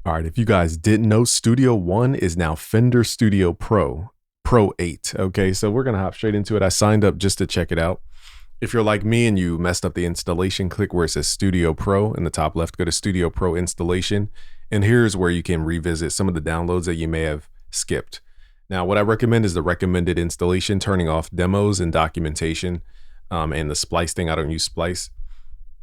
All right, if you guys didn't know, Studio One is now Fender Studio Pro 8. Okay, so we're gonna hop straight into it. I signed up just to check it out. If you're like me and you messed up the installation, click where it says Studio Pro in the top left, go to Studio Pro installation. And here's where you can revisit some of the downloads that you may have skipped. Now, what I recommend is the recommended installation, turning off demos and documentation, and the splice thing. I don't use splice.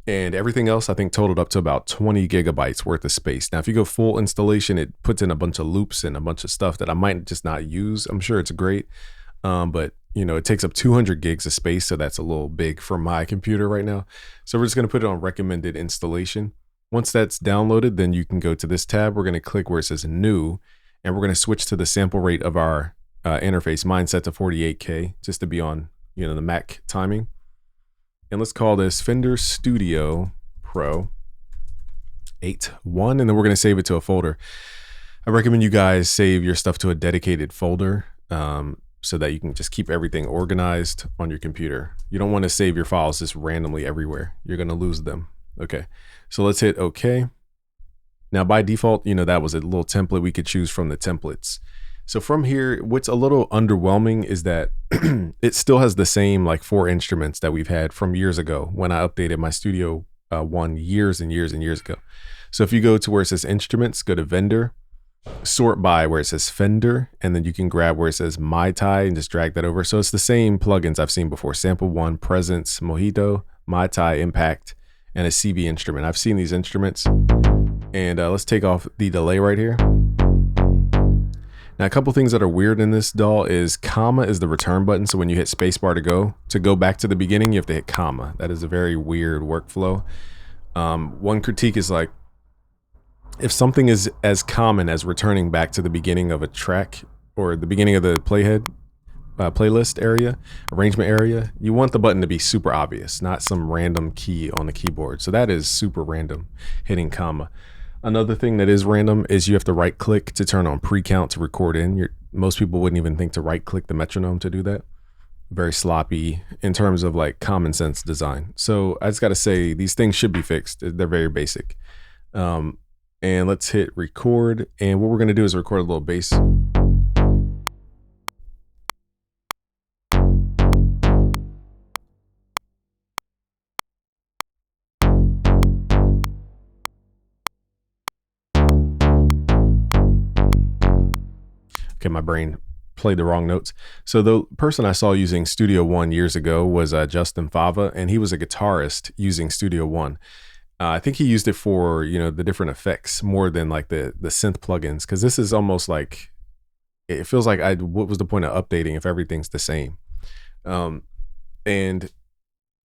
And everything else, I think, totaled up to about 20 gigabytes worth of space. Now, if you go full installation, it puts in a bunch of loops and a bunch of stuff that I might just not use. I'm sure it's great, but you know, it takes up 200 gigs of space, so that's a little big for my computer right now. So we're just going to put it on recommended installation. Once that's downloaded, then you can go to this tab. We're going to click where it says New, and we're going to switch to the sample rate of our interface. Mine set to 48K, just to be on, you know, the Mac timing. And let's call this Fender Studio Pro 8.1, and then we're going to save it to a folder. I recommend you guys save your stuff to a dedicated folder so that you can just keep everything organized on your computer. You don't want to save your files just randomly everywhere. You're going to lose them. Okay, so let's hit OK. Now, by default, you know, that was a little template we could choose from the templates. So from here, what's a little underwhelming is that it still has the same like 4 instruments that we've had from years ago when I updated my Studio One years and years and years ago. So if you go to where it says instruments, go to vendor, sort by where it says Fender, and then you can grab where it says MIDI and just drag that over. So it's the same plugins I've seen before: Sample One, Presence, Mojito, MIDI, Impact, and a CV instrument. I've seen these instruments. And let's take off the delay right here. Now, a couple things that are weird in this DAW is comma is the return button. So when you hit spacebar to go back to the beginning, you have to hit comma. That is a very weird workflow. One critique is like, if something is as common as returning back to the beginning of a track or the beginning of the playlist area, arrangement area, you want the button to be super obvious, not some random key on the keyboard. So that is super random, hitting comma. Another thing that is random is you have to right click to turn on pre-count to record in. Most people wouldn't even think to right click the metronome to do that. Very sloppy in terms of like common sense design. So I just got to say, these things should be fixed. They're very basic. And let's hit record. And what we're going to do is record a little bass. Okay, my brain played the wrong notes. So the person I saw using Studio One years ago was Justin Fava, and he was a guitarist using Studio One. I think he used it for, you know, the different effects more than like the synth plugins, because this is almost like, it feels like what was the point of updating if everything's the same? And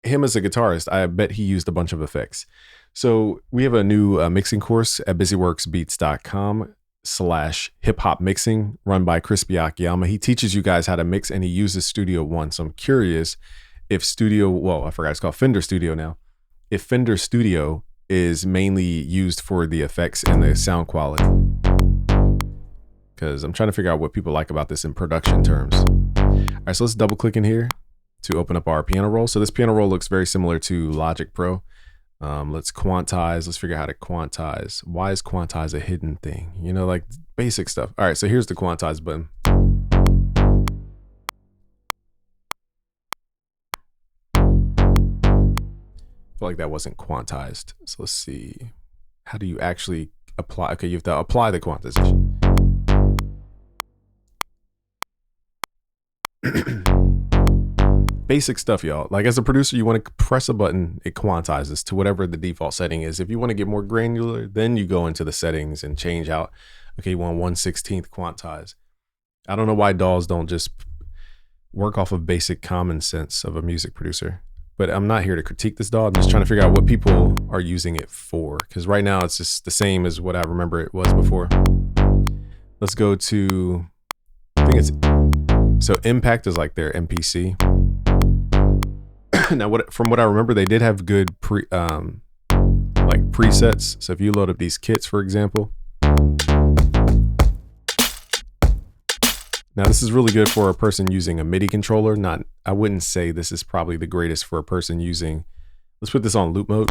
him as a guitarist, I bet he used a bunch of effects. So we have a new mixing course at busyworksbeats.com/hip hop mixing, run by Crispy Akiyama. He teaches you guys how to mix, and he uses Studio One. So I'm curious if I forgot it's called Fender Studio now. If Fender Studio is mainly used for the effects and the sound quality, because I'm trying to figure out what people like about this in production terms. All right, so let's double click in here to open up our piano roll. So this piano roll looks very similar to Logic Pro. Let's quantize. Let's figure out how to quantize. Why is quantize a hidden thing? You know, like basic stuff. All right, so here's the quantize button. I feel like that wasn't quantized. So let's see. How do you actually apply? Okay, you have to apply the quantization. Basic stuff, y'all. Like as a producer, you want to press a button, it quantizes to whatever the default setting is. If you want to get more granular, then you go into the settings and change out. Okay, you want 1/16 quantize. I don't know why DAWs don't just work off of basic common sense of a music producer. But I'm not here to critique this DAW. I'm just trying to figure out what people are using it for. Because right now it's just the same as what I remember it was before. Let's go to, I think it's, so Impact is like their MPC. Now, from what I remember, they did have good presets. So if you load up these kits, for example. Now, this is really good for a person using a MIDI controller. I wouldn't say this is probably the greatest for a person using, let's put this on loop mode.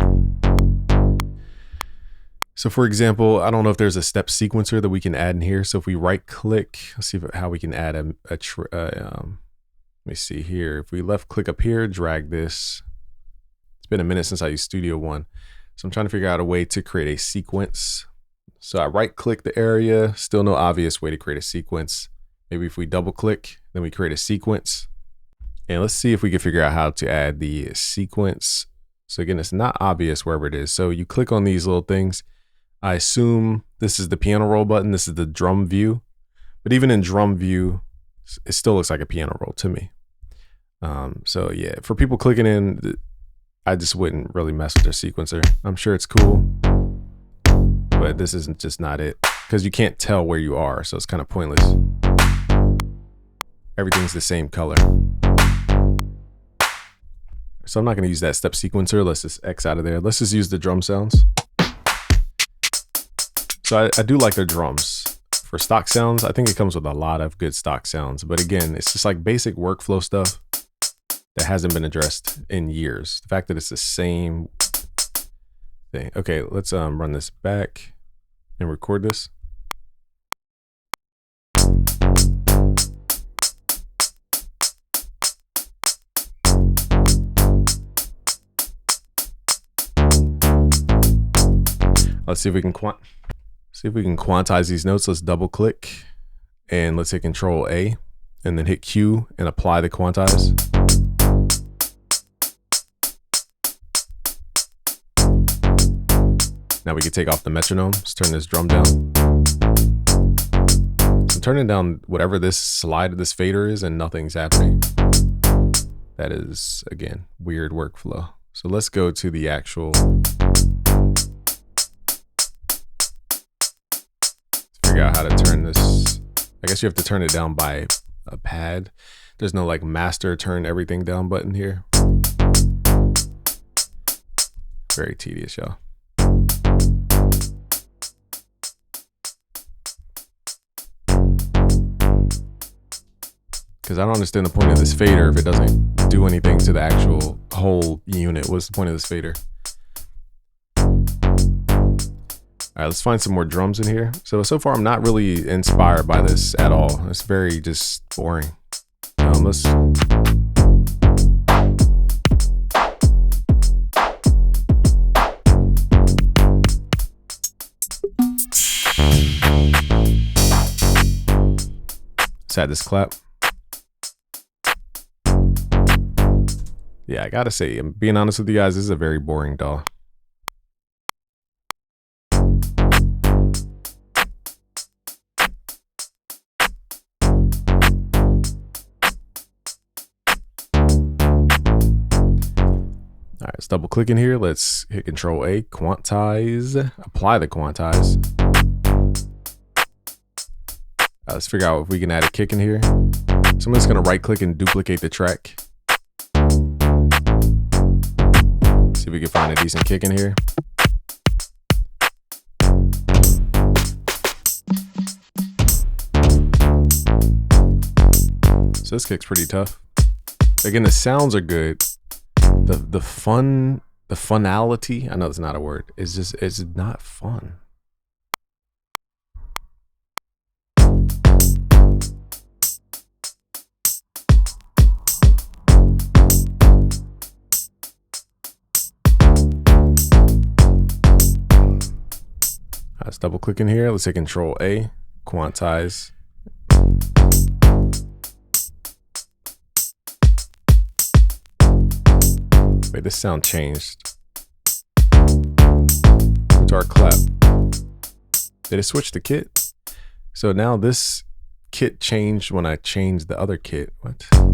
So for example, I don't know if there's a step sequencer that we can add in here. So if we right click, let's see how we can add let me see here. If we left click up here, drag this. It's been a minute since I used Studio One. So I'm trying to figure out a way to create a sequence. So I right click the area, still no obvious way to create a sequence. Maybe if we double click, then we create a sequence. And let's see if we can figure out how to add the sequence. So again, it's not obvious wherever it is. So you click on these little things. I assume this is the piano roll button. This is the drum view. But even in drum view, it still looks like a piano roll to me. So yeah, for people clicking in, I just wouldn't really mess with their sequencer. I'm sure it's cool, but this isn't just not it, because you can't tell where you are. So it's kind of pointless. Everything's the same color. So I'm not going to use that step sequencer. Let's just X out of there. Let's just use the drum sounds. So I do like their drums. For stock sounds, I think it comes with a lot of good stock sounds. But again, it's just like basic workflow stuff that hasn't been addressed in years. The fact that it's the same thing. Okay, let's run this back and record this. Let's see if we can quantize these notes. Let's double click and let's hit Control A and then hit Q and apply the quantize. Now we can take off the metronome. Let's turn this drum down. I'm turning down whatever this slide, this fader is, and nothing's happening. That is, again, weird workflow. So let's go to the actual. Figure out how to turn this. I guess you have to turn it down by a pad. There's no like master turn everything down button here. Very tedious, y'all. Because I don't understand the point of this fader if it doesn't do anything to the actual whole unit. What's the point of this fader? All right, let's find some more drums in here. So far I'm not really inspired by this at all. It's very just boring. Let's add this clap. Yeah, I gotta say, I'm being honest with you guys, this is a very boring DAW. All right, let's double click in here. Let's hit Control A, quantize, apply the quantize. Let's figure out if we can add a kick in here. So I'm just gonna right click and duplicate the track. See if we can find a decent kick in here. So this kick's pretty tough. Again, the sounds are good. The funality, I know it's not a word, it's not fun. Let's double click in here. Let's hit Control A, quantize. Wait, this sound changed. To our clap. Did it switch the kit? So now this kit changed when I changed the other kit. What? All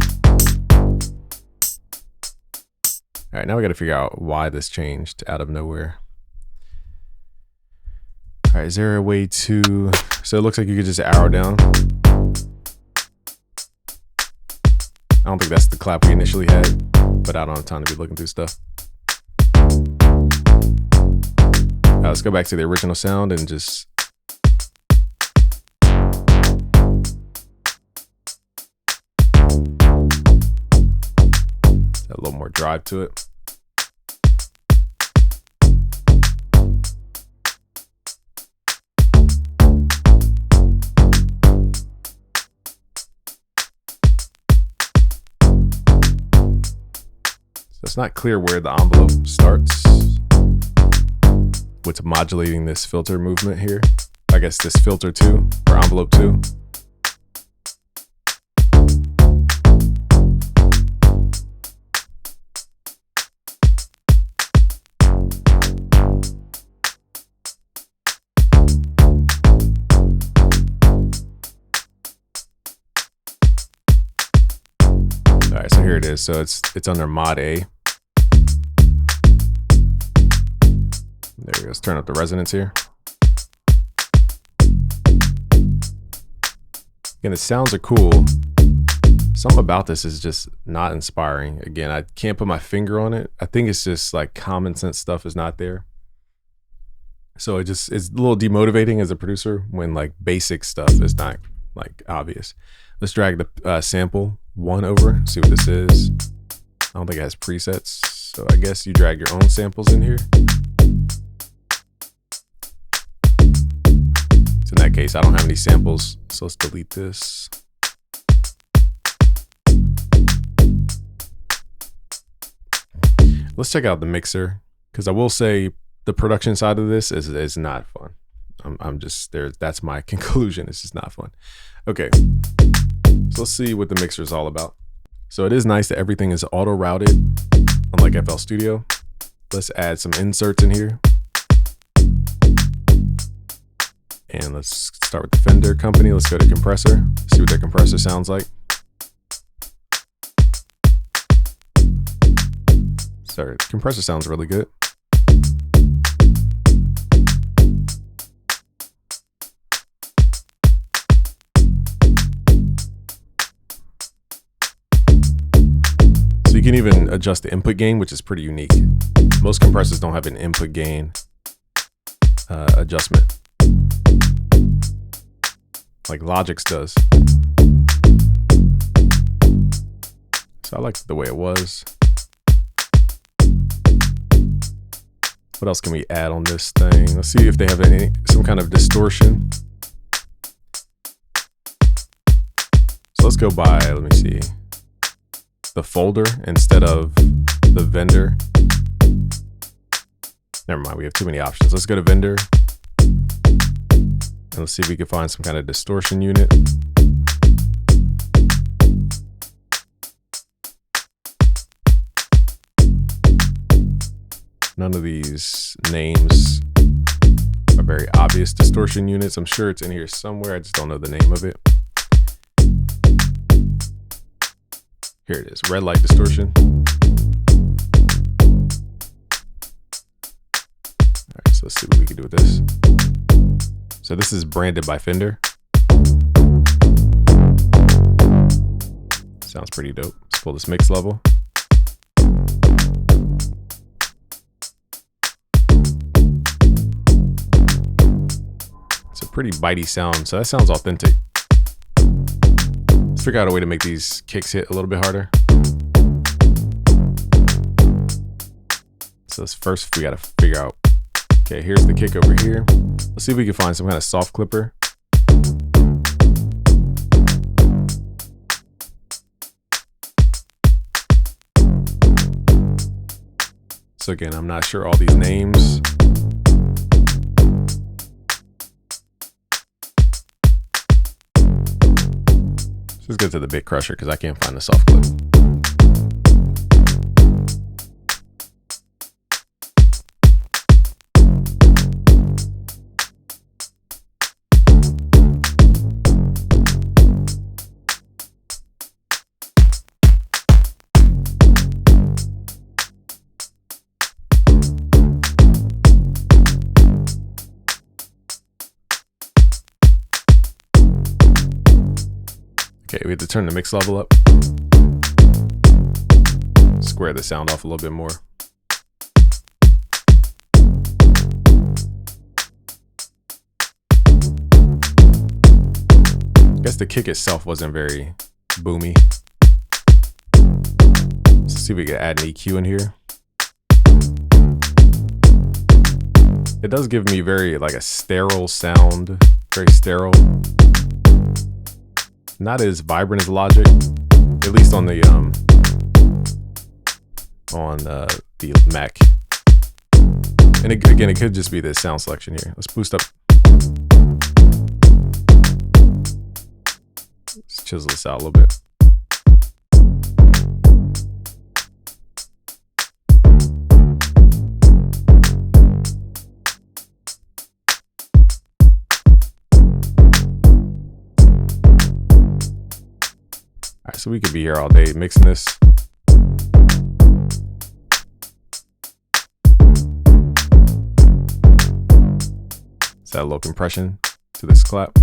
right, now we got to figure out why this changed out of nowhere. All right, is there a way to, so it looks like you could just arrow down. I don't think that's the clap we initially had, but I don't have time to be looking through stuff. Let's go back to the original sound and just. A little more drive to it. not clear where the envelope starts with modulating this filter movement here. I guess this filter 2 or envelope 2. All right, so here it is. So it's under mod A. There we go. Let's turn up the resonance here. Again, the sounds are cool. Something about this is just not inspiring. Again, I can't put my finger on it. I think it's just like common sense stuff is not there. So it's a little demotivating as a producer when like basic stuff is not like obvious. Let's drag the sample 1 over, see what this is. I don't think it has presets. So I guess you drag your own samples in here. In that case, I don't have any samples, so let's delete this. Let's check out the mixer, because I will say the production side of this is not fun. I'm just there. That's my conclusion. It's just not fun. Okay, so let's see what the mixer is all about. So it is nice that everything is auto routed, unlike FL Studio. Let's add some inserts in here. And let's start with the Fender company. Let's go to compressor, see what their compressor sounds like. Sorry, compressor sounds really good. So you can even adjust the input gain, which is pretty unique. Most compressors don't have an input gain adjustment. Like Logic's does. So I like the way it was. What else can we add on this thing? Let's see if they have some kind of distortion. So let's go by, let me see, the folder instead of the vendor. Never mind, we have too many options. Let's go to vendor. And let's see if we can find some kind of distortion unit. None of these names are very obvious distortion units. I'm sure it's in here somewhere. I just don't know the name of it. Here it is, red light distortion. All right, so let's see what we can do with this. So this is branded by Fender. Sounds pretty dope. Let's pull this mix level. It's a pretty bitey sound, so that sounds authentic. Let's figure out a way to make these kicks hit a little bit harder. So first we gotta figure out, okay, here's the kick over here. Let's see if we can find some kind of soft clipper. So again, I'm not sure all these names. Let's go to the bit crusher because I can't find the soft clip. Okay, we have to turn the mix level up. Square the sound off a little bit more. I guess the kick itself wasn't very boomy. Let's see if we can add an EQ in here. It does give me very like a sterile sound, very sterile. Not as vibrant as Logic, at least on the on the Mac. And again, it could just be the sound selection here. Let's boost up. Let's chisel this out a little bit. All right, so we could be here all day mixing this. Let's add a little compression to this clap.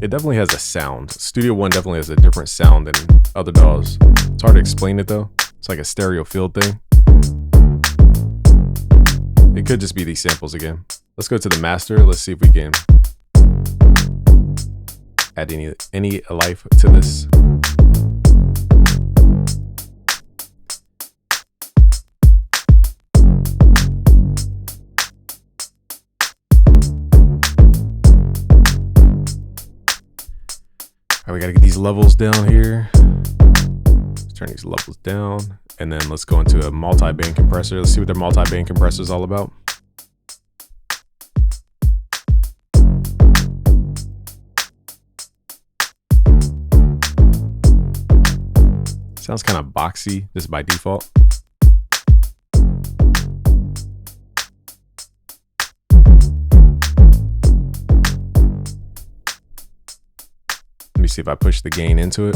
It definitely has a sound. Studio One definitely has a different sound than other DAWs. It's hard to explain it though. It's like a stereo field thing. It could just be these samples again. Let's go to the master. Let's see if we can add any life to this. All right, we gotta get these levels down here. Let's turn these levels down, and then let's go into a multi-band compressor. Let's see what their multi-band compressor is all about. Sounds kind of boxy just by default. Let me see if I push the gain into it,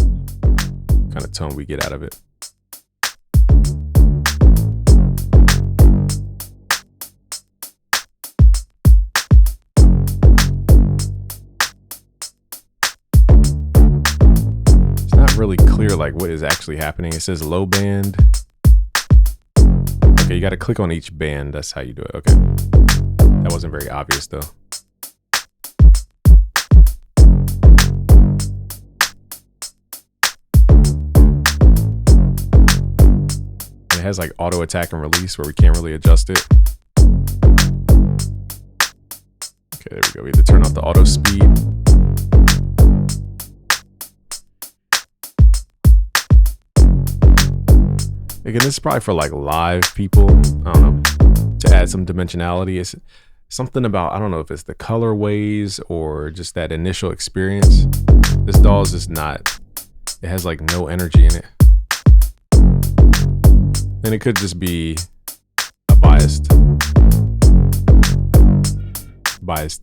kind of tone we get out of it. It's not really clear like what is actually happening. It says low band. Okay, you got to click on each band. That's how you do it. Okay, that wasn't very obvious though. It has like auto attack and release where we can't really adjust it. Okay, there we go. We have to turn off the auto speed. Again, this is probably for like live people. I don't know, to add some dimensionality. It's something about, I don't know if it's the colorways or just that initial experience. This DAW is just not, it has like no energy in it. And it could just be a biased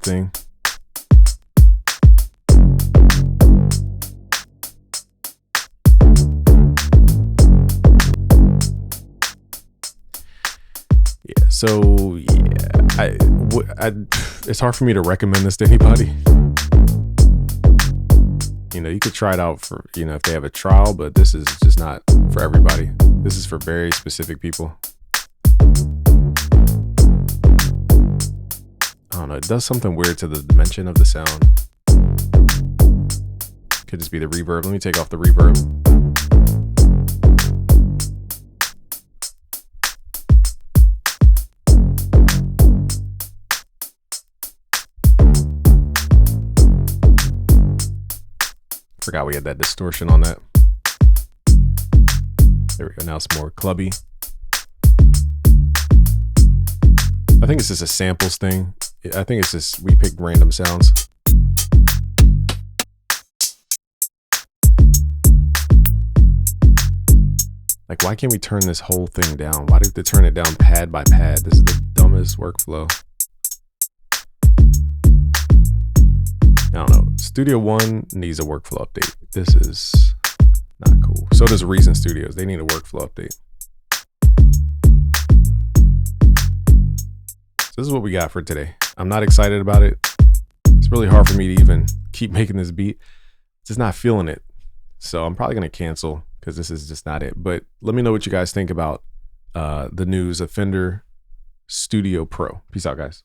thing. Yeah, so yeah, it's hard for me to recommend this to anybody. You know, you could try it out for, you know, if they have a trial, but this is just not for everybody. This is for very specific people. I don't know, it does something weird to the dimension of the sound. Could just be the reverb. Let me take off the reverb. Forgot we had that distortion on that. There we go. Now it's more clubby. I think it's just a samples thing. I think it's just we picked random sounds. Like, why can't we turn this whole thing down? Why do we have to turn it down pad by pad? This is the dumbest workflow. I don't know. Studio One needs a workflow update. This is not cool. So does Reason Studios. They need a workflow update. So this is what we got for today. I'm not excited about it. It's really hard for me to even keep making this beat. Just not feeling it. So I'm probably going to cancel because this is just not it. But let me know what you guys think about the news of Fender Studio Pro. Peace out, guys.